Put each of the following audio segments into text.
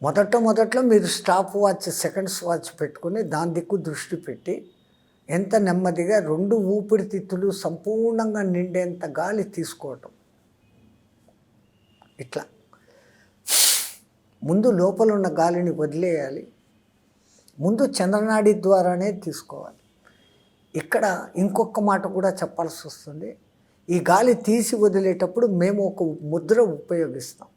మొదట్లో మీరు stop watch, seconds watch పెట్టుకొని దాని దిక్కు దృష్టి పెట్టి ఎంత నెమ్మదిగా 2 ఊపిరితిత్తులు సంపూర్ణంగా నిండేంత గాలి తీసుకోవటం. ఇట్లా ముందు లోపల ఉన్న గాలిని వదిలేయాలి. ముందు చంద్రనాడి ద్వారానే తీసుకోవాలి. ఇక్కడ ఇంకొక మాట కూడా చెప్పాల్సి వస్తుంది. ఈ గాలి తీసి వదిలేటప్పుడు మేము ఒక ముద్ర ఉపయోగిస్తాం.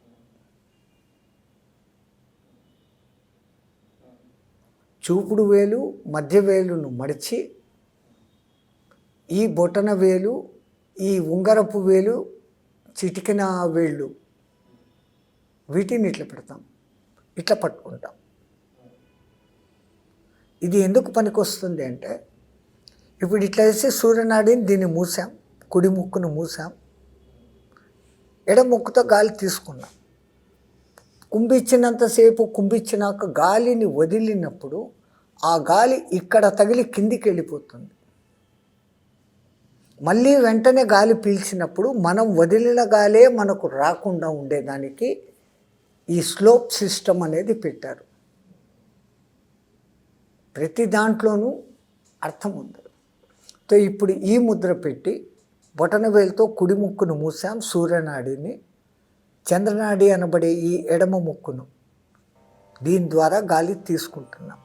చూపుడు వేలు, మధ్య వేలును మడిచి ఈ బొటన వేలు, ఈ ఉంగరపు వేలు, చిటికిన వేళ్ళు వీటిని ఇట్లా పెడతాం, ఇట్లా పట్టుకుంటాం. ఇది ఎందుకు పనికొస్తుంది అంటే, ఇప్పుడు ఇట్లా వేసి సూర్యనాడిని దీన్ని మూసాం, కుడి ముక్కును మూసాం, ఎడ ముక్కుతో గాలి తీసుకున్నాం. కుంభించినంతసేపు కుంభించినాక గాలిని వదిలినప్పుడు ఆ గాలి ఇక్కడ తగిలి కిందికి వెళ్ళిపోతుంది. మళ్ళీ వెంటనే గాలి పీల్చినప్పుడు మనం వదిలిన గాలే మనకు రాకుండా ఉండేదానికి ఈ స్లోప్ సిస్టమ్ అనేది పెట్టారు. ప్రతి దాంట్లోనూ అర్థం ఉంది. సో ఇప్పుడు ఈ ముద్ర పెట్టి బొటన వేలుతో కుడి ముక్కును మూసాం, సూర్యనాడిని, చంద్రనాడి అనబడే ఈ ఎడమ ముక్కును దీని ద్వారా గాలి తీసుకుంటున్నాం.